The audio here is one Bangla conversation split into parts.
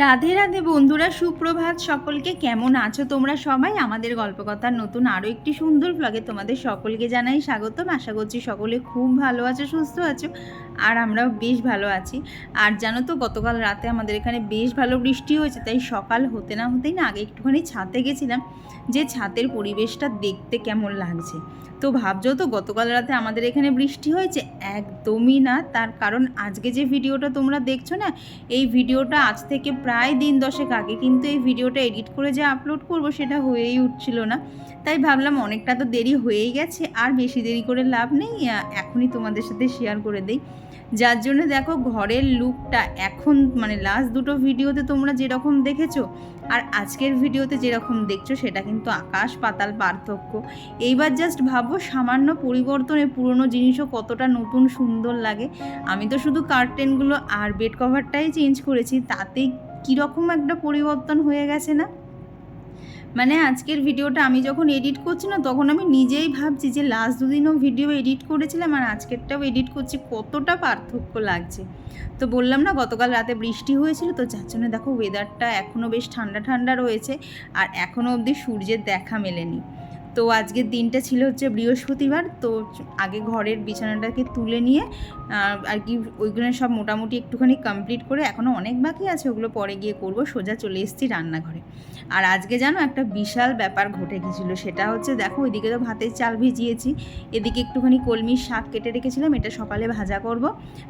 রাধে রাধে বন্ধুরা, সুপ্রভাত সকলকে। কেমন আছো তোমরা সবাই? আমাদের গল্পকথার নতুন আরও একটি সুন্দর ব্লগে তোমাদের সকলকে জানাই স্বাগতম। আশা করছি সকলে খুব ভালো আছো, সুস্থ আছো, আর আমরাও বেশ ভালো আছি। আর জানো তো, গতকাল রাতে আমাদের এখানে বেশ ভালো বৃষ্টি হয়েছে, তাই সকাল হতে না হতেই না আগে একটুখানি ছাদে গেছিলাম যে ছাদের পরিবেশটা দেখতে কেমন লাগছে। তো ভাবছো তো, গতকাল রাতে আমাদের এখানে বৃষ্টি হয়েছে? একদমই না। তার কারণ আজকে যে ভিডিওটা তোমরা দেখছো না, এই ভিডিওটা আজ থেকে প্রায় দিন 10 আগে, কিন্তু এই ভিডিওটা এডিট করে যে আপলোড করব সেটা হয়েই উঠছিল না। তাই ভাবলাম অনেকটা তো দেরি হয়েই গেছে, আর বেশি দেরি করে লাভ নেই, এখনই তোমাদের সাথে শেয়ার করে দেই। যার জন্য দেখো ঘরের লুকটা এখন মানে লাস্ট দুটো ভিডিওতে তোমরা যেরকম দেখেছো আর আজকের ভিডিওতে যেরকম দেখছো সেটা কিন্তু আকাশ পাতাল পার্থক্য। এইবার জাস্ট ভাবো, সামান্য পরিবর্তনে পুরনো জিনিসও কতটা নতুন সুন্দর লাগে। আমি তো শুধু কার্টেনগুলো আর বেড কভারটাই চেঞ্জ করেছি, তাতেই কীরকম একটা পরিবর্তন হয়ে গেছে না? মানে আজকের ভিডিওটা আমি যখন এডিট করছি না, তখন আমি নিজেই ভাবছি যে লাস্ট দুদিনও ভিডিও এডিট করেছিলাম আর আজকেরটাও এডিট করছি, কতটা পার্থক্য লাগছে। তো বললাম না, গতকাল রাতে বৃষ্টি হয়েছিল, তো যার জন্য দেখো ওয়েদারটা এখনও বেশ ঠান্ডা ঠান্ডা রয়েছে, আর এখনও অবধি সূর্যের দেখা মেলেনি। তো আজকের দিনটা ছিল হচ্ছে বৃহস্পতিবার। তো আগে ঘরের বিছানাটাকে তুলে নিয়ে আর কি ওইগুলো সব মোটামুটি একটুখানি কমপ্লিট করে, এখনও অনেক বাকি আছে, ওগুলো পরে গিয়ে করব। সোজা চলে এসেছি রান্নাঘরে। আর আজকে জানো একটা বিশাল ব্যাপার ঘটে গেছিলো। সেটা হচ্ছে, দেখো ওইদিকে তো ভাতের চাল ভিজিয়েছি, এদিকে একটুখানি কলমির শাক কেটে রেখেছিলাম, এটা সকালে ভাজা করব।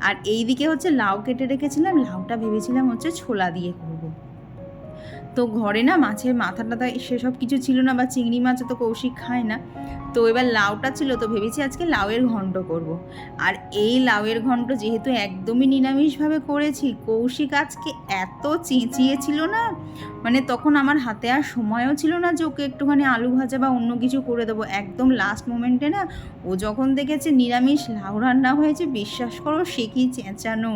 আর এই দিকে হচ্ছে লাউ কেটে রেখেছিলাম, লাউটা ভেবেছিলাম হচ্ছে ছোলা দিয়ে করব। তো ঘরে না মাছের মাথা টাথা সেসব কিছু ছিল না, বা চিংড়ি মাছ তো কৌশিক খায় না। তো এবার লাউটা ছিল, তো ভেবেছি আজকে লাউয়ের ঘন্ট করব। আর এই লাউয়ের ঘন্ট যেহেতু একদমই নিরামিষভাবে করেছি, কৌশিক আজকে এত চেঁচিয়েছিল না, মানে তখন আমার হাতে আর সময়ও ছিল না যে ওকে একটুখানি আলু ভাজা বা অন্য কিছু করে দেবো। একদম লাস্ট মোমেন্টে না, ও যখন দেখেছে নিরামিষ লাউ রান্না হয়েছে, বিশ্বাস করো সে কি চেঁচানো,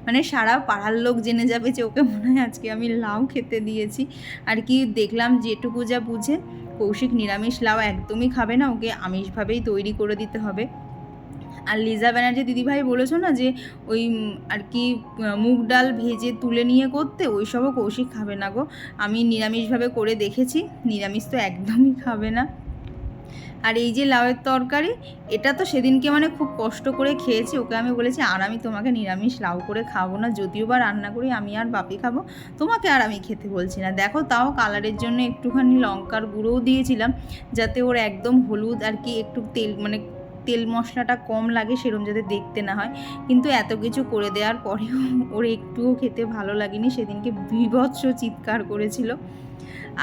মানে সারা পাড়ার লোক জেনে যাবে যে ওকে মনে হয় আজকে আমি লাউ খেতে দিয়েছি। আর কি দেখলাম যেটুকু যা বুঝে, কৌশিক নিরামিষ লাউ একদমই খাবে না, ওকে আমিষভাবেই তৈরি করে দিতে হবে। আর লিজা ব্যানার্জি দিদিভাই বলেছো না যে ওই আর কি মুগ ডাল ভেজে তুলে নিয়ে করতে, ওই সবও কৌশিক খাবে না গো। আমি নিরামিষভাবে করে দেখেছি, নিরামিষ তো একদমই খাবে না। আর এই যে লাউয়ের তরকারি, এটা তো সেদিনকে মানে খুব কষ্ট করে খেয়েছি। ওকে আমি বলেছি আর আমি তোমাকে নিরামিষ লাউ করে খাবো না, যদিও বা রান্না করি আমি আর বাপি খাবো, তোমাকে আর আমি খেতে বলছি না। দেখো তাও কালারের জন্য একটুখানি লঙ্কার গুঁড়োও দিয়েছিলাম, যাতে ওর একদম হলুদ আর কি একটু তেল মানে তেল মশলাটা কম লাগে, সেরকম যাতে দেখতে না হয়। কিন্তু এত কিছু করে দেওয়ার পরেও ওর একটুও খেতে ভালো লাগেনি, সেদিনকে বীভৎস চিৎকার করেছিল।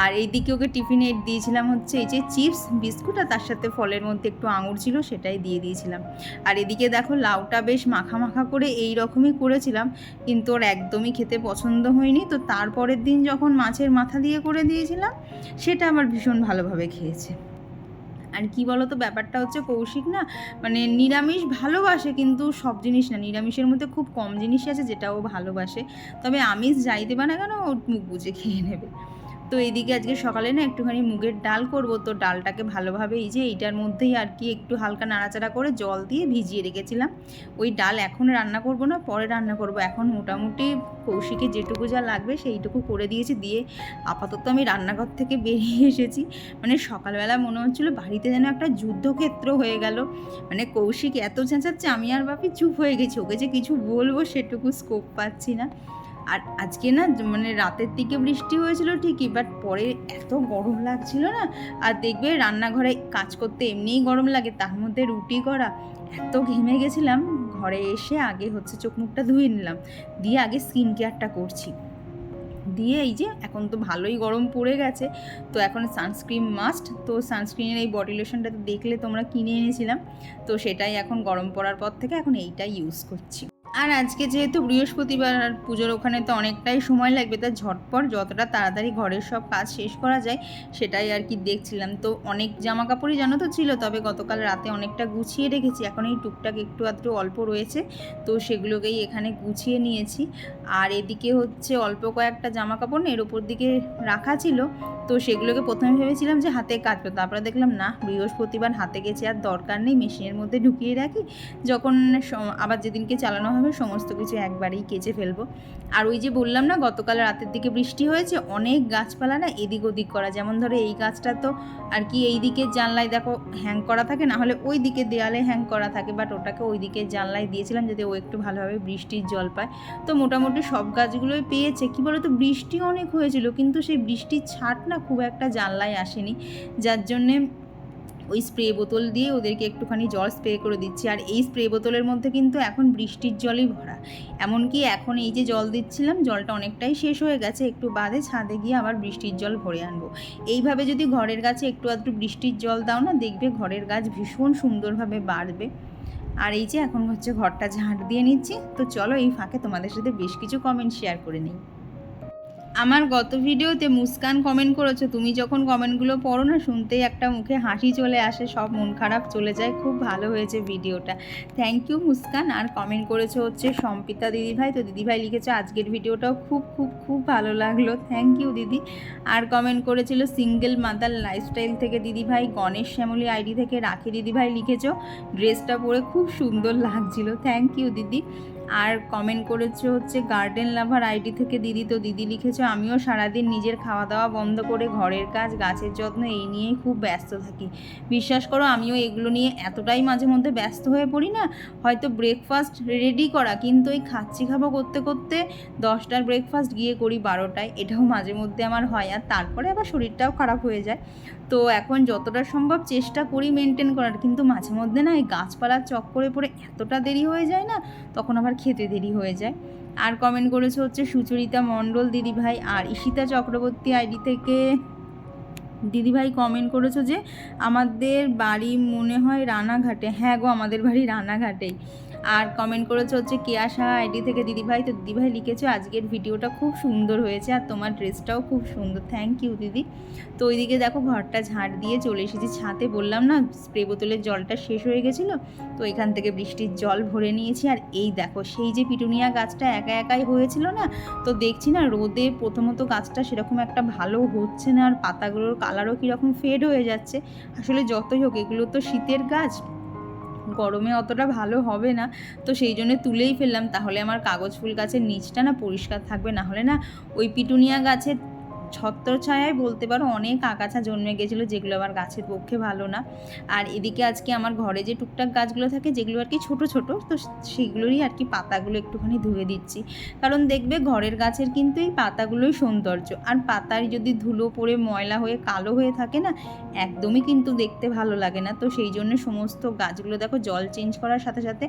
আর এইদিকে ওকে টিফিনে দিয়েছিলাম হচ্ছে এই যে চিপস বিস্কুট, আর তার সাথে ফলের মধ্যে একটু আঙুর ছিল, সেটাই দিয়ে দিয়েছিলাম। আর এদিকে দেখো লাউটা বেশ মাখা মাখা করে এই রকমই করেছিলাম, কিন্তু ওর একদমই খেতে পছন্দ হয়নি। তো তারপরের দিন যখন মাছের মাথা দিয়ে করে দিয়েছিলাম, সেটা আমার ভীষণ ভালোভাবে খেয়েছে। আর কি বলো তো, ব্যাপারটা হচ্ছে কৌশিক না মানে নিরামিষ ভালোবাসে, কিন্তু সব জিনিস না, নিরামিষের মধ্যে খুব কম জিনিসই আছে যেটা ও ভালোবাসে। তবে আমিষ যাই দেবা না কেন, ও মুখ বুজে খেয়ে নেবে। তো এইদিকে আজকে সকালে না একটুখানি মুগের ডাল করব। তো ডালটাকে ভালোভাবে এই যে এইটার মধ্যেই আর কি একটু হালকা নাড়াচাড়া করে জল দিয়ে ভিজিয়ে রেখেছিলাম। ওই ডাল এখন রান্না করব না, পরে রান্না করব। এখন মোটামুটি কৌশিকে যেটুকু যা লাগবে সেইটুকু করে দিয়েছি, দিয়ে আপাতত আমি রান্নাঘর থেকে বেরিয়ে এসেছি। মানে সকালবেলা মনে হচ্ছিলো বাড়িতে যেন একটা যুদ্ধক্ষেত্র হয়ে গেল। মানে কৌশিক এত চেঁচাচ্ছে, আমি আর বাপি চুপ হয়ে গেছি, ওকে যে কিছু বলবো সেটুকু স্কোপ পাচ্ছি না। আর আজকে না মানে রাতের দিকে বৃষ্টি হয়েছিল ঠিকই, বাট পরে এত গরম লাগছিল না। আর দেখবে রান্নাঘরে কাজ করতে এমনিই গরম লাগে, তার মধ্যে রুটি করা, এত ঘেমে গেছিলাম। ঘরে এসে আগে হচ্ছে চোখ মুখটা ধুয়ে নিলাম, দিয়ে আগে স্কিন কেয়ারটা করছি। দিয়ে এই যে এখন তো ভালোই গরম পড়ে গেছে, তো এখন সানস্ক্রিন মাস্ট। তো সানস্ক্রিনের এই বডি লোশনটা তো দেখলে তোমরা কিনে এনেছিলাম, তো সেটাই এখন গরম পড়ার পর থেকে এখন এইটাই ইউজ করছি। আর আজকে যেহেতু বৃহস্পতিবার আর পুজোর ওখানে তো অনেকটাই সময় লাগবে, তা ঝটপট যতটা তাড়াতাড়ি ঘরের সব কাজ শেষ করা যায় সেটাই আর কি দেখছিলাম। তো অনেক জামা কাপড়ই জানো তো ছিল, তবে গতকাল রাতে অনেকটা গুছিয়ে রেখেছি, এখন এই টুকটাক একটু আধটু অল্প রয়েছে, তো সেগুলোকেই এখানে গুছিয়ে নিয়েছি। আর এদিকে হচ্ছে অল্প কয়েকটা জামা কাপড় না এর ওপর দিকে রাখা ছিল, তো সেগুলোকে প্রথমে ভেবেছিলাম যে হাতে কাচবো, তারপরে দেখলাম না, বৃহস্পতিবার হাতে গেছে আর দরকার নেই, মেশিনের মধ্যে ঢুকিয়ে রাখি, যখন আবার যেদিনকে চালানো হবে হবে, সমস্ত কিছু একবারেই কেচে ফেলবো। আর ওই যে বললাম না গতকাল রাতের দিকে বৃষ্টি হয়েছে, অনেক গাছপালা না এদিক ওদিক করা, যেমন ধরো এই গাছটা তো আর কি এই দিকের জানলায় দেখো হ্যাং করা থাকে, না হলে ওই দিকে দেয়ালে হ্যাং করা থাকে, বাট ওটাকে ওই দিকের জানলায় দিয়েছিলাম যাতে ও একটু ভালোভাবে বৃষ্টির জল পায়। তো মোটামুটি সব গাছগুলোই পেয়েছে। কী বলো তো, বৃষ্টি অনেক হয়েছিল কিন্তু সেই বৃষ্টির ছাট না খুব একটা জানলায় আসেনি, যার জন্যে ওই স্প্রে বোতল দিয়ে ওদেরকে একটুখানি জল স্প্রে করে দিচ্ছি। আর এই স্প্রে বোতলের মধ্যে কিন্তু এখন বৃষ্টির জলই ভরা, এমনকি এখন এই যে জল দিচ্ছিলাম জলটা অনেকটাই শেষ হয়ে গেছে, একটু বাদে ছাদে গিয়ে আবার বৃষ্টির জল ভরে আনবো। এইভাবে যদি ঘরের গাছে একটু আধটু বৃষ্টির জল দাও না, দেখবে ঘরের গাছ ভীষণ সুন্দরভাবে বাড়বে। আর এই যে এখন হচ্ছে ঘরটা ঝাঁট দিয়ে নিচ্ছি। তো চলো এই ফাঁকে তোমাদের সাথে বেশ কিছু কমেন্ট শেয়ার করে নিই। আমার গত ভিডিওতে মুস্কান কমেন্ট করেছো, তুমি যখন কমেন্টগুলো পড়ো না শুনতেই একটা মুখে হাসি চলে আসে, সব মন খারাপ চলে যায়, খুব ভালো হয়েছে ভিডিওটা, থ্যাংক ইউ মুস্কান। আর কমেন্ট করেছো হচ্ছে সম্পিতা দিদিভাই, তো দিদিভাই লিখেছো আজকের ভিডিওটাও খুব খুব খুব ভালো লাগলো, থ্যাংক ইউ দিদি। আর কমেন্ট করেছিল সিঙ্গেল মাদার লাইফস্টাইল থেকে দিদিভাই, গণেশ শ্যামলী আইডি থেকে রাখি দিদিভাই লিখেছো ড্রেসটা পরে খুব সুন্দর লাগছিল, থ্যাংক ইউ দিদি। আর কমেন্ট করেছো হচ্ছে গার্ডেন লাভার আইডি থেকে দিদি, তো দিদি লিখেছো আমিও সারাদিন নিজের খাওয়া দাওয়া বন্ধ করে ঘরের কাজ গাছের যত্ন এই নিয়েই খুব ব্যস্ত থাকি। বিশ্বাস করো আমিও এগুলো নিয়ে এতটাই মাঝে মধ্যে ব্যস্ত হয়ে পড়ি না, হয়তো ব্রেকফাস্ট রেডি করা কিন্তু ওই খাচ্ছি খাবো করতে করতে 10টার ব্রেকফাস্ট গিয়ে করি 12টায়, এটাও মাঝে মধ্যে আমার হয়। আর তারপরে আবার শরীরটাও খারাপ হয়ে যায়। তো এখন যতটা সম্ভব চেষ্টা করি মেনটেন করার, কিন্তু মাঝে মধ্যে না এই গাছপালার চক্করে পড়ে এতটা দেরি হয়ে যায় না, তখন আবার খেতে দেরি হয়ে যায়। আর কমেন্ট করেছে হচ্ছে সুচরিতা মণ্ডল দিদিভাই। আর ঈশিতা চক্রবর্তী আইডি থেকে দিদিভাই কমেন্ট করেছো যে আমাদের বাড়ি মনে হয় রানাঘাটে, হ্যাঁ গো আমাদের বাড়ি রানাঘাটেই। আর কমেন্ট করেছো হচ্ছে কেয়াশা আইডি থেকে দিদিভাই, তো দিদিভাই লিখেছো আজকের ভিডিওটা খুব সুন্দর হয়েছে আর তোমার ড্রেসটাও খুব সুন্দর, থ্যাংক ইউ দিদি। তো ওইদিকে দেখো ঘরটা ঝাঁট দিয়ে চলে এসেছি ছাদে, বললাম না স্প্রে বোতলের জলটা শেষ হয়ে গেছিলো, তো এখান থেকে বৃষ্টির জল ভরে নিয়েছি। আর এই দেখো সেই যে পিটুনিয়া গাছটা একা একাই হয়েছিল না, তো দেখছি না রোদে প্রথমত গাছটা সেরকম একটা ভালো হচ্ছে না, আর পাতাগুলোর কালারও কীরকম ফেড হয়ে যাচ্ছে। আসলে যতই হোক এগুলো তো শীতের গাছ, গরমে অতটা ভালো হবে না, তো সেই জন্য তুলেই ফেললাম, তাহলে আমার কাগজ ফুল গাছের নিচটা না পরিষ্কার থাকবে, না হলে না ওই পিটুনিয়া গাছের ছত্রছায়ায় বলতে পারো অনেক আগাছা জন্মে গেছিলো, যেগুলো আবার গাছের পক্ষে ভালো না। আর এদিকে আজকে আমার ঘরে যে টুকটাক গাছগুলো থাকে যেগুলো আর কি ছোট ছোট, তো সেগুলোরই আর কি পাতাগুলো একটুখানি ধুয়ে দিচ্ছি, কারণ দেখবে ঘরের গাছের কিন্তু এই পাতাগুলোই সৌন্দর্য, আর পাতার যদি ধুলো পড়ে ময়লা হয়ে কালো হয়ে থাকে না একদমই কিন্তু দেখতে ভালো লাগে না। তো সেই জন্য সমস্ত গাছগুলো দেখো জল চেঞ্জ করার সাথে সাথে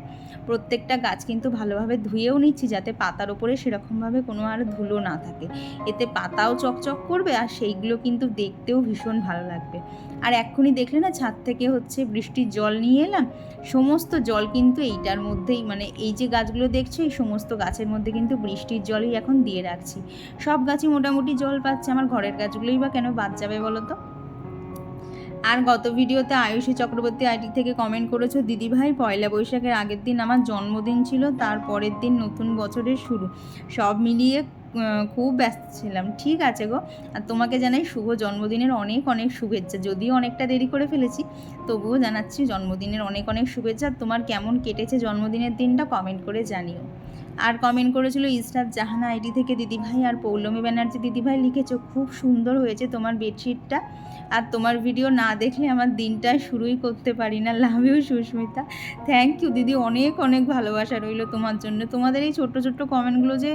প্রত্যেকটা গাছ কিন্তু ভালোভাবে ধুয়েও নিচ্ছি, যাতে পাতার ওপরে সেরকমভাবে কোনো আর ধুলো না থাকে, এতে পাতাও চকচক করবে আর সেইগুলো কিন্তু দেখতেও ভীষণ ভালো লাগবে। আর এক্ষুনি দেখলে না ছাদ থেকে হচ্ছে বৃষ্টির জল নিয়ে এলাম, সমস্ত জল কিন্তু এইটার মধ্যেই, মানে এই যে গাছগুলো দেখছো এই সমস্ত গাছের মধ্যে কিন্তু বৃষ্টির জলই এখন দিয়ে রাখছি, সব গাছই মোটামুটি জল পাচ্ছে, আমার ঘরের গাছগুলোই বা কেন বাদ যাবে বলো তো। আর গত ভিডিওতে আয়ুষী চক্রবর্তী আইডি থেকে কমেন্ট করেছো দিদিভাই পয়লা বৈশাখের আগের দিন আমার জন্মদিন ছিল, তার পরের দিন নতুন বছরের শুরু, সব মিলিয়ে খুব ব্যস্ত ছিলাম। ঠিক আছে গো, আর তোমাকে জানাই শুভ জন্মদিনের অনেক অনেক শুভেচ্ছা, যদিও অনেকটা দেরি করে ফেলেছি তবুও জানাচ্ছি জন্মদিনের অনেক অনেক শুভেচ্ছা। তোমার কেমন কেটেছে জন্মদিনের দিনটা কমেন্ট করে জানিও। আর কমেন্ট করেছিল ইসরাত জাহানা আইডি থেকে দিদিভাই, আর পৌলমী ব্যানার্জি দিদিভাই লিখেছো খুব সুন্দর হয়েছে তোমার বেডশিটটা, আর তোমার ভিডিও না দেখলে আমার দিনটা শুরুই করতে পারি না, love you Susmita, thank you দিদি, অনেক অনেক ভালোবাসা রইল তোমার জন্য। তোমাদের এই ছোট্ট ছোট্ট কমেন্টগুলো যে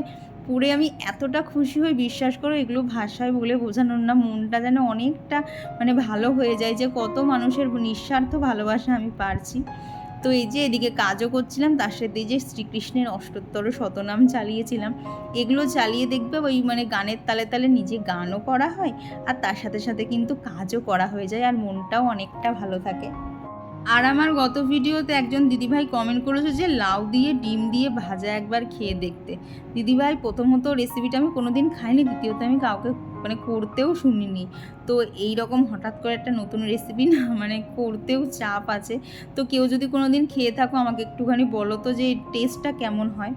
পড়ে আমি এতটা খুশি হই বিশ্বাস করো, এগুলো ভাষায় বলে বোঝানোর না, মনটা যেন অনেকটা মানে ভালো হয়ে যায় যে কত মানুষের নিঃস্বার্থ ভালোবাসা আমি পারছি। তো এই যে এদিকে কাজও করছিলাম, তার সাথে এই যে শ্রীকৃষ্ণের অষ্টোত্তর শতনাম চালিয়েছিলাম, এগুলো চালিয়ে দেখবে ওই মানে গানের তালে তালে নিজে গানও করা হয় আর তার সাথে সাথে কিন্তু কাজও করা হয়ে যায় আর মনটাও অনেকটা ভালো থাকে। আর আমার গত ভিডিওতে একজন দিদিভাই কমেন্ট করেছে যে লাউ দিয়ে ডিম দিয়ে ভাজা একবার খেয়ে দেখতে। দিদিভাই প্রথমত রেসিপিটা আমি কোনোদিন খাইনি, দ্বিতীয়ত আমি কাউকে মানে করতেও শুনিনি, তো এই রকম হঠাৎ করে একটা নতুন রেসিপি না মানে করতেও চাপ আছে, তো কেউ যদি কোনো দিন খেয়ে থাকো আমাকে একটুখানি বলো তো যে টেস্টটা কেমন হয়।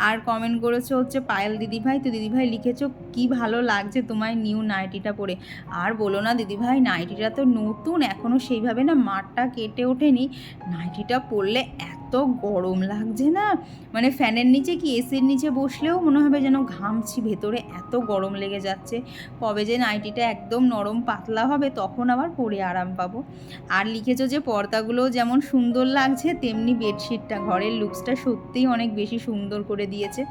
আর কমেন্ট করেছো হচ্ছে পায়েল দিদিভাই, তো দিদিভাই লিখেছো কি ভালো লাগছে তোমায় নিউ নাইটিটা পরে। আর বলো না দিদিভাই নাইটিটা তো নতুন, এখনও সেইভাবে না মারটা কেটে ওঠেনি, নাইটিটা পরলে এত এত গরম লাগছে না, মানে ফ্যানের নিচে কি এসির নিচে বসলেও মনে হবে যেন ঘামছি ভেতরে, এত গরম লেগে যাচ্ছে। কবে যে নাইটিটা একদম নরম পাতলা হবে তখন আবার পরে আরাম পাবো। আর লিখেছো যে পর্দাগুলো যেমন সুন্দর লাগছে তেমনি বেডশিটটা, ঘরের লুকসটা সত্যিই অনেক বেশি সুন্দর করে দিয়েছে।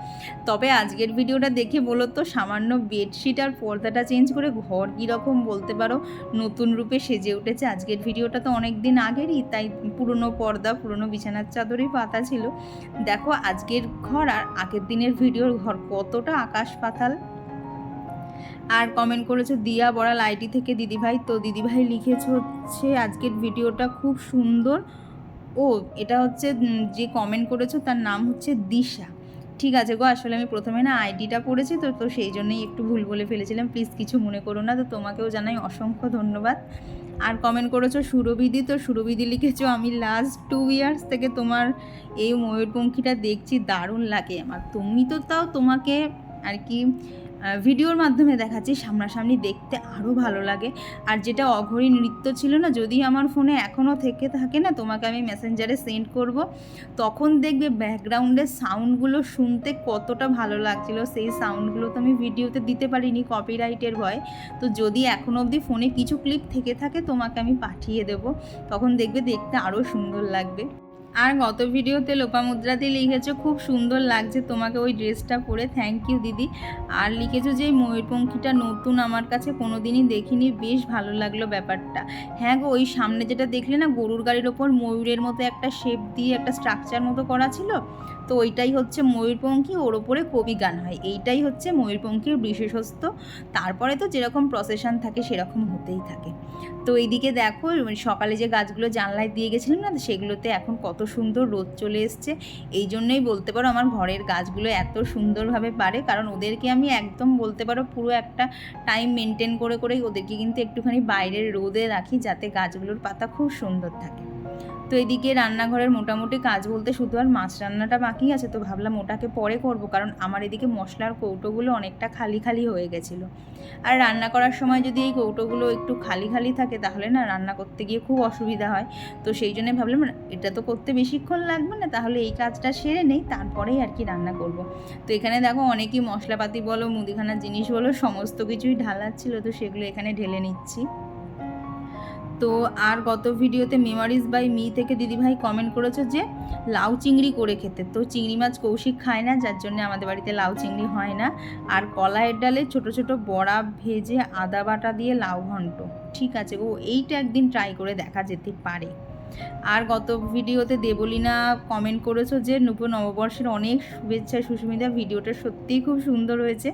তবে আজকের ভিডিওটা দেখে বলো তো, সামান্য বেডশিট আর পর্দাটা চেঞ্জ করে ঘর কীরকম বলতে পারো নতুন রূপে সেজে উঠেছে। আজকের ভিডিওটা তো অনেক দিন আগেরই, তাই পুরনো পর্দা পুরনো বিছানার চাদরই পাতা ছিল। দেখো আজকের ঘর আর আগের দিনের ভিডিওর ঘর কতটা আকাশ পাতাল। আর কমেন্ট করেছো দিয়া বড়াল আইডি থেকে দিদিভাই। তো দিদিভাই লিখেছো হচ্ছে আজকের ভিডিওটা খুব সুন্দর। ও এটা হচ্ছে যে কমেন্ট করেছো তার নাম হচ্ছে দিশা। ঠিক আছে গো, আসলে আমি প্রথমে না আইডিটা পড়েছি তো তো সেই জন্যই একটু ভুল বলে ফেলেছিলাম, প্লিজ কিছু মনে করো না। তো তোমাকেও জানাই অসংখ্য ধন্যবাদ। আর কমেন্ট করেছো সুরবিদি। তো সুরবিদি লিখেছো আমি লাস্ট 2 ইয়ার্স থেকে তোমার এই ময়ূরপঙ্খীটা দেখছি, দারুণ লাগে আমার। তুমি তো তাও তোমাকে আর কি ভিডিওর মাধ্যমে দেখাচ্ছি, সামনাসামনি দেখতে আরও ভালো লাগে। আর যেটা অঘরী নৃত্য ছিল না, যদি আমার ফোনে এখনও থেকে থাকে না, তোমাকে আমি মেসেঞ্জারে সেন্ড করব, তখন দেখবে ব্যাকগ্রাউন্ডের সাউন্ডগুলো শুনতে কতটা ভালো লাগছিল। সেই সাউন্ডগুলো তো আমি ভিডিওতে দিতে পারিনি কপিরাইটের ভয়। তো যদি এখনও অবধি ফোনে কিছু ক্লিপ থেকে থাকে তোমাকে আমি পাঠিয়ে দেবো, তখন দেখবে দেখতে আরও সুন্দর লাগবে। আর গত ভিডিওতে লোপামুদ্রাতে লিখেছো খুব সুন্দর লাগছে তোমাকে ওই ড্রেসটা পরে, থ্যাংক ইউ দিদি। আর লিখেছো যে এই ময়ূরপঙ্খীটা নতুন, আমার কাছে কোনো দিনই দেখিনি, বেশ ভালো লাগলো ব্যাপারটা। হ্যাঁ গো, ওই সামনে যেটা দেখলে না গরুর গাড়ির ওপর ময়ূরের মতো একটা শেপ দিয়ে একটা স্ট্রাকচার মতো করা ছিল, তো ওইটাই হচ্ছে ময়ূরপঙ্খী, ওর ওপরে কবি গান হয়, এইটাই হচ্ছে ময়ূরপঙ্খীর বিশেষত্ব। তারপরে তো যেরকম প্রসেশন থাকে সেরকম হতেই থাকে। তো এইদিকে দেখো সকালে যে গাছগুলো জানলায় দিয়ে গেছিলাম না, সেগুলোতে এখন কত সুন্দর রোদ চলে এসছে। এই জন্যই বলতে পারো আমার ঘরের গাছগুলো এত সুন্দরভাবে পারে, কারণ ওদেরকে আমি একদম বলতে পারো পুরো একটা টাইম মেনটেন করে করেই ওদেরকে কিন্তু একটুখানি বাইরের রোদে রাখি, যাতে গাছগুলোর পাতা খুব সুন্দর থাকে। তো এদিকে রান্নাঘরের মোটামুটি কাজ বলতে শুধু আর মাছ রান্নাটা বাকি আছে, তো ভাবলাম ওটাকে পরে করব, কারণ আমার এদিকে মশলার কৌটোগুলো অনেকটা খালি খালি হয়ে গেছিলো। আর রান্না করার সময় যদি এই কৌটোগুলো একটু খালি খালি থাকে তাহলে না রান্না করতে গিয়ে খুব অসুবিধা হয়। তো সেই জন্য ভাবলাম এটা তো করতে বেশিক্ষণ লাগবে না, তাহলে এই কাজটা সেরে নেই, তারপরেই আর কি রান্না করব। তো এখানে দেখো অনেকই মশলাপাতি বলো মুদিখানার জিনিস বলো সমস্ত কিছুই ঢালাচ্ছিল, তো সেগুলো এখানে ঢেলে নিচ্ছি। তো আর গত ভিডিওতে মেমোরিজ বাই মি থেকে দিদিভাই কমেন্ট করেছে যে লাউ চিংড়ি করে খেতে। তো চিংড়ি মাছ কৌশিক খায় না, যার জন্য আমাদের বাড়িতে লাউ চিংড়ি হয় না। আর কলাইয়ের ডালে ছোট ছোট বড়া ভেজে আদা বাটা দিয়ে লাউ ঘন্ট। ঠিক আছে ও, এইটা একদিন ট্রাই করে দেখা যেতে পারে। আর গত ভিডিওতে দেবলীনা কমেন্ট করেছো যে নববর্ষের অনেক শুভেচ্ছা সুস্মিতা, ভিডিওটা সত্যিই খুব সুন্দর হয়েছে।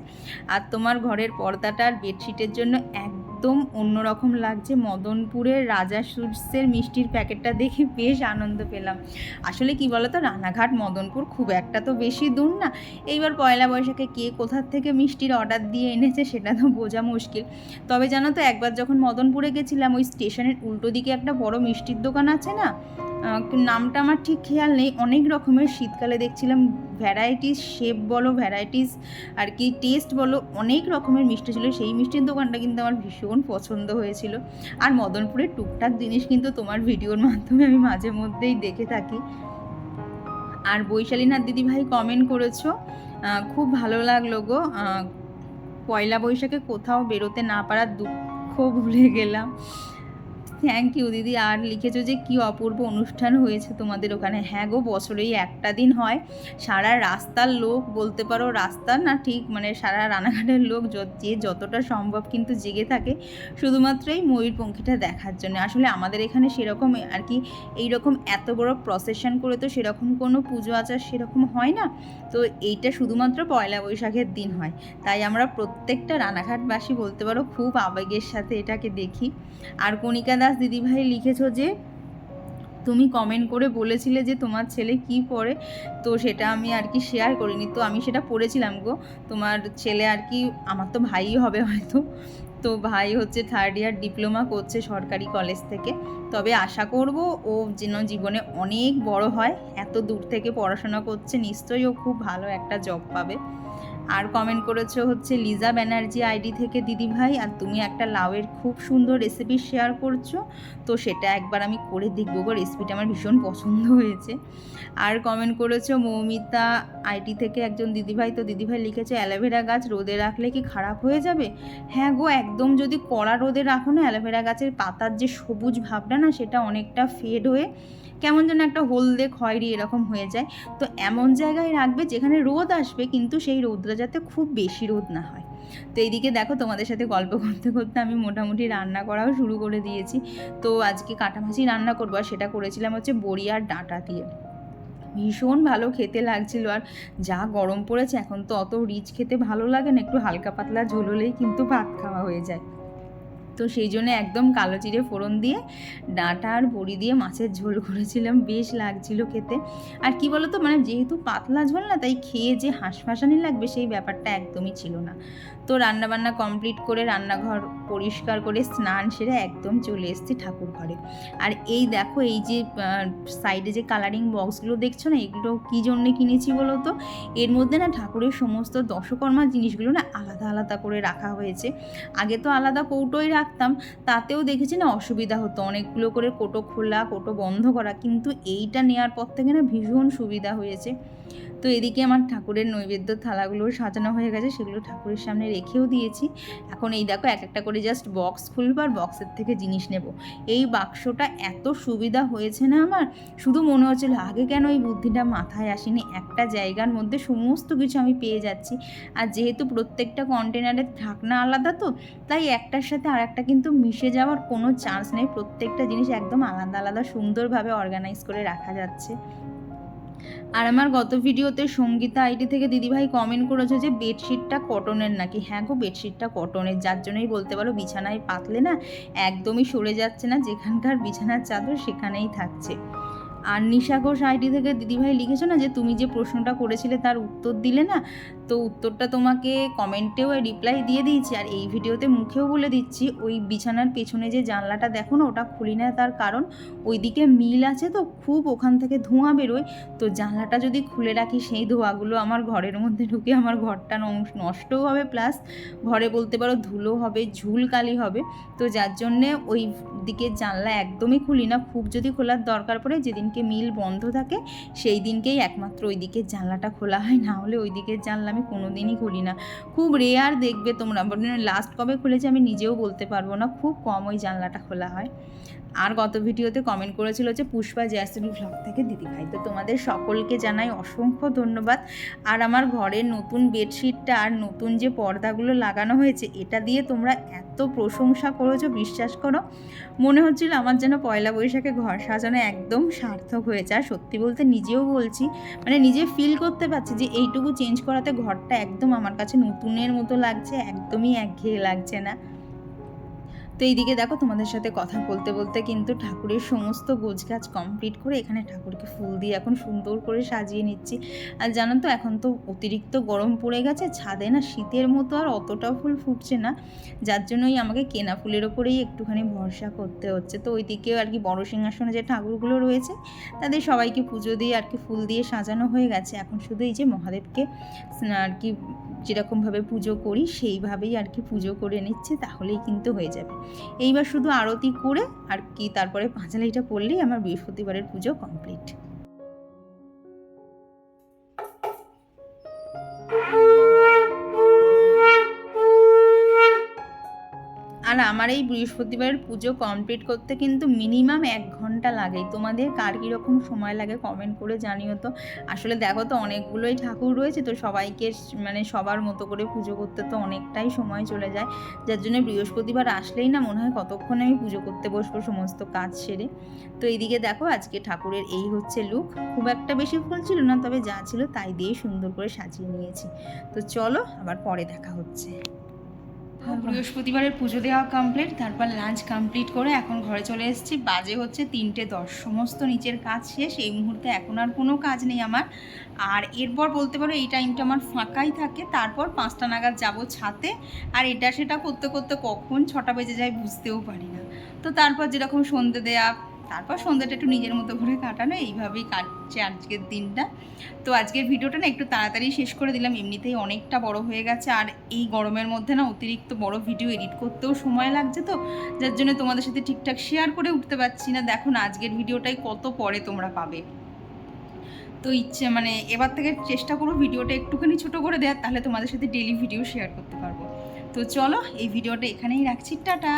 আর তোমার ঘরের পর্দাটা আর বেডশিটের জন্য একদম অন্যরকম লাগছে। মদনপুরের রাজা সুইটসের মিষ্টির প্যাকেটটা দেখে বেশ আনন্দ পেলাম। আসলে কি বলো তো, রানাঘাট মদনপুর খুব একটা তো বেশি দূর না। এইবার পয়লা বৈশাখে কে কোথার থেকে মিষ্টির অর্ডার দিয়ে এনেছে সেটা তো বোঝা মুশকিল। তবে জানো তো, একবার যখন মদনপুরে গেছিলাম, ওই স্টেশনের উল্টো দিকে একটা বড় মিষ্টির দোকান আছে না, নামটা আমার ঠিক খেয়াল নেই, অনেক রকমের শীতকালে দেখছিলাম ভ্যারাইটিস শেপ বলো ভ্যারাইটিস আর কি টেস্ট বলো অনেক রকমের মিষ্টি ছিল। সেই মিষ্টির দোকানটা কিন্তু আমার ভীষণ পছন্দ হয়েছিল। আর মদনপুরের টুকটাক জিনিস কিন্তু তোমার ভিডিওর মাধ্যমে আমি মাঝে মধ্যেই দেখে থাকি। আর বৈশালীনাথ দিদিভাই কমেন্ট করেছো খুব ভালো লাগলো গো, পয়লা বৈশাখে কোথাও বেরোতে না পারার দুঃখ ভুলে গেলাম। থ্যাংক ইউ দিদি। আর লিখেছো যে কি অপূর্ব অনুষ্ঠান হয়েছে তোমাদের ওখানে। হ্যাঁ গো, বছরেই একটা দিন হয়, সারা রাস্তার লোক বলতে পারো, রাস্তা না ঠিক মানে সারা রানাঘাটের লোক যে যতটা সম্ভব কিন্তু জেগে থাকে শুধুমাত্র এই ময়ূরপঙ্খীটা দেখার জন্য। আসলে আমাদের এখানে সেরকম আর কি এইরকম এত বড় প্রসেশন করে তো সেরকম কোনো পুজো আচার সেরকম হয় না। তো এইটা শুধুমাত্র পয়লা বৈশাখের দিন হয়, তাই আমরা প্রত্যেকটা রানাঘাটবাসী বলতে পারো খুব আবেগের সাথে এটাকে দেখি। আর কণিকা দাস দিদিভাই লিখেছো যে তুমি কমেন্ট করে বলেছিলে যে তোমার ছেলে কি পড়ে, তো সেটা আমি আর কি শেয়ার করিনি, তো আমি সেটা পড়েছিলাম গো। তোমার ছেলে আর কি, আমার তো ভাইই হবে হয়তো, তো ভাই হচ্ছে 3rd ইয়ার ডিপ্লোমা করছে সরকারি কলেজ থেকে। তবে আশা করব ও যেন জীবনে অনেক বড় হয়, এত দূর থেকে পড়াশোনা করছে, নিশ্চয়ই ও খুব ভালো একটা জব পাবে। আর কমেন্ট করেছো হচ্ছে লিজা ব্যানার্জি আইডি থেকে দিদিভাই, আর তুমি একটা লাউয়ের খুব সুন্দর রেসিপি শেয়ার করছো, তো সেটা একবার আমি করে দেখবো গো, রেসিপিটা আমার ভীষণ পছন্দ হয়েছে। আর কমেন্ট করেছো মৌমিতা আইডি থেকে একজন দিদিভাই, তো দিদিভাই লিখেছে অ্যালোভেরা গাছ রোদে রাখলে কি খারাপ হয়ে যাবে? হ্যাঁ গো, একদম যদি কড়া রোদে রাখো না, অ্যালোভেরা গাছের পাতার যে সবুজ ভাবটা না, সেটা অনেকটা ফেড হয়ে কেমন যেন একটা হলদে খয়েরি এরকম হয়ে যায়। তো এমন জায়গায় রাখবে যেখানে রোদ আসবে, কিন্তু সেই রোদটা যাতে খুব বেশি রোদ না হয়। তো এইদিকে দেখো তোমাদের সাথে গল্প করতে করতে আমি মোটামুটি রান্না করাও শুরু করে দিয়েছি। তো আজকে কাটা মাছি রান্না করবো, আর সেটা করেছিলাম হচ্ছে বড়ি আর ডাঁটা দিয়ে। ভীষণ ভালো খেতে লাগছিল, আর যা গরম পড়েছে এখন তো অত রিচ খেতে ভালো লাগে না, একটু হালকা পাতলা ঝোল হলেই কিন্তু ভাত খাওয়া হয়ে যায়। তো সেই জন্য একদম কালো জিরে ফোড়ন দিয়ে ডাঁটা আর বড়ি দিয়ে মাছের ঝোল করেছিলাম, বেশ লাগছিল খেতে। আর কি বলতো, মানে যেহেতু পাতলা ঝোল না, তাই খেয়ে যে হাঁসফাঁসানি লাগবে সেই ব্যাপারটা একদমই ছিল না। তো রান্নাবান্না কমপ্লিট করে রান্নাঘর পরিষ্কার করে স্নান সেরে একদম চলে এসেছি ঠাকুর ঘরে। আর এই দেখো, এই যে সাইডে যে কালারিং বক্সগুলো দেখছো না, এগুলো কী জন্যে কিনেছি বলো তো? এর মধ্যে না ঠাকুরের সমস্ত দশকর্মার জিনিসগুলো না আলাদা আলাদা করে রাখা হয়েছে। আগে তো আলাদা কৌটোয় রাখতাম, তাতেও দেখেছি না অসুবিধা হতো, অনেকগুলো করে কোটো খোলা কোটো বন্ধ করা, কিন্তু এইটা নেওয়ার পর থেকে না ভীষণ সুবিধা হয়েছে। তো এদিকে আমার ঠাকুরের নৈবেদ্য থালাগুলো সাজানো হয়ে গেছে, সেগুলো ঠাকুরের সামনে রেখেও দিয়েছি। এখন এই দেখো এক একটা করে জাস্ট বক্স খুলবো আর বক্সের থেকে জিনিস নেব। এই বাক্সটা এত সুবিধা হয়েছে না আমার, শুধু মনে হচ্ছিল আগে কেন এই বুদ্ধিটা মাথায় আসেনি, একটা জায়গার মধ্যে সমস্ত কিছু আমি পেয়ে যাচ্ছি। আর যেহেতু প্রত্যেকটা কন্টেনারের ঢাকনা আলাদা, তো তাই একটার সাথে আর একটা কিন্তু মিশে যাওয়ার কোনো চান্স নেই, প্রত্যেকটা জিনিস একদম আলাদা আলাদা সুন্দরভাবে অর্গানাইজ করে রাখা যাচ্ছে। আর আমার গত ভিডিওতে সঙ্গীতা আইডি থেকে দিদিভাই কমেন্ট করেছে যে বেডশিটটা কটনের নাকি। হ্যাঁ গো, বেডশিটটা কটনের, যার জন্যই বলতে পারো বিছানায় পাতলে না একদমই সরে যাচ্ছে না, যেখানকার বিছানার চাদর সেখানেই থাকছে। আর নিশা ঘোষ আইডি থেকে দিদিভাই লিখেছো না যে তুমি যে প্রশ্নটা করেছিলে তার উত্তর দিলে না, তো উত্তরটা তোমাকে কমেন্টেও রিপ্লাই দিয়ে দিয়েছি, আর এই ভিডিওতে মুখেও বলে দিচ্ছি। ওই বিছানার পেছনে যে জানলাটা দেখো না, ওটা খুলি না, তার কারণ ওইদিকে মিল আছে, তো খুব ওখান থেকে ধোঁয়া বেরোয়। তো জানলাটা যদি খুলে রাখি, সেই ধোঁয়াগুলো আমার ঘরের মধ্যে ঢুকে আমার ঘরটা নষ্টও হবে, প্লাস ঘরে বলতে পারো ধুলো হবে, ঝুলকালি হবে। তো যার জন্যে ওই দিকের জানলা একদমই খুলি না, খুব যদি খোলার দরকার পড়ে, যেদিনকে মিল বন্ধ থাকে সেই দিনকেই একমাত্র ওই দিকের জানলাটা খোলা হয়, না হলে ওই দিকের জানলা আমি কোনো দিনই খুলি না। খুব রেয়ার দেখবে তোমরা, লাস্ট কবে খুলেছি আমি নিজেও বলতে পারবো না, খুব কম ওই জানলাটা খোলা হয়। আর গত ভিডিওতে কমেন্ট করেছিল হচ্ছে পুষ্পা জ্যাসিন ব্লগ থেকে দিদিভাই, তো তোমাদের সকলকে জানাই অসংখ্য ধন্যবাদ। আর আমার ঘরের নতুন বেডশিটটা আর নতুন যে পর্দাগুলো লাগানো হয়েছে, এটা দিয়ে তোমরা এত প্রশংসা করেছো, বিশ্বাস করো মনে হচ্ছিল আমার যেন পয়লা বৈশাখে ঘর সাজানো একদম সার্থক হয়েছে। আর সত্যি বলতে নিজেও বলছি, মানে নিজে ফিল করতে পারছি যে এইটুকু চেঞ্জ করাতে ঘরটা একদম আমার কাছে নতুনের মতো লাগছে, একদমই একঘেয়ে লাগছে না। তো এইদিকে দেখো তোমাদের সাথে কথা বলতে বলতে কিন্তু ঠাকুরের সমস্ত গোছগাছ কমপ্লিট করে এখানে ঠাকুরকে ফুল দিয়ে এখন সুন্দর করে সাজিয়ে নিচ্ছি। আর জানো তো এখন তো অতিরিক্ত গরম পড়ে গেছে, ছাদে না শীতের মতো আর অতটা ফুল ফুটছে না, যার জন্যই আমাকে কেনা ফুলের ওপরেই একটুখানি ভরসা করতে হচ্ছে। তো ওইদিকেও আর কি বড় সিংহাসনে যে ঠাকুরগুলো রয়েছে তাদের সবাইকে পুজো দিয়ে আর কি ফুল দিয়ে সাজানো হয়ে গেছে। এখন শুধু এই যে মহাদেবকে আর কি যেরকমভাবে পুজো করি সেইভাবেই আর কি পুজো করে নিচ্ছে, তাহলেই কিন্তু হয়ে যাবে। এইবার শুধু আরতি করে আর কি তারপরে পাঁচালিটা পড়লেই আমার বৃহস্পতিবারের পুজো কমপ্লিট। আর আমার এই বৃহস্পতিবারের পুজো কমপ্লিট করতে কিন্তু মিনিমাম 1 ঘন্টা লাগে। তোমাদের কার কীরকম সময় লাগে কমেন্ট করে জানিও তো। আসলে দেখো তো অনেকগুলোই ঠাকুর রয়েছে, তো সবাইকে মানে সবার মতো করে পুজো করতে তো অনেকটাই সময় চলে যায়, যার জন্য বৃহস্পতিবার আসলেই না মনে হয় কতক্ষণে আমি পুজো করতে বসবো সমস্ত কাজ সেরে। তো এইদিকে দেখো আজকে ঠাকুরের এই হচ্ছে লুক, খুব একটা বেশি ফুল ছিল না, তবে যা ছিল তাই দিয়ে সুন্দর করে সাজিয়ে নিয়েছি। তো চলো আবার পরে দেখা হচ্ছে। বৃহস্পতিবারের পুজো দেওয়া কমপ্লিট, তারপর লাঞ্চ কমপ্লিট করে এখন ঘরে চলে এসেছি। বাজে হচ্ছে 3:10, সমস্ত নিচের কাজ শেষ, এই মুহূর্তে এখন আর কোনো কাজ নেই আমার। আর এরপর বলতে পারো এই টাইমটা আমার ফাঁকাই থাকে, তারপর 5টা নাগাদ যাবো ছাদে, আর এটা সেটা করতে করতে কখন 6টা বেজে যায় বুঝতেও পারি না। তো তারপর যেরকম সন্ধে দেয়া, তারপর সন্ধ্যাটা একটু নিজের মতো করে কাটানো, এইভাবেই কাটছে আজকের দিনটা। তো আজকের ভিডিওটা না একটু তাড়াতাড়ি শেষ করে দিলাম, এমনিতেই অনেকটা বড় হয়ে গেছে, আর এই গরমের মধ্যে না অতিরিক্ত বড় ভিডিও এডিট করতেও সময় লাগছে, তো যার জন্য তোমাদের সাথে ঠিকঠাক শেয়ার করে উঠতে পারছি না। দেখো না আজকের ভিডিওটাই কত পরে তোমরা পাবে। তো ইচ্ছে মানে এবার থেকে চেষ্টা করো ভিডিওটা একটুখানি ছোটো করে দেওয়ার, তাহলে তোমাদের সাথে ডেইলি ভিডিও শেয়ার করতে পারবো। তো চলো এই ভিডিওটা এখানেই রাখছি, টাটা।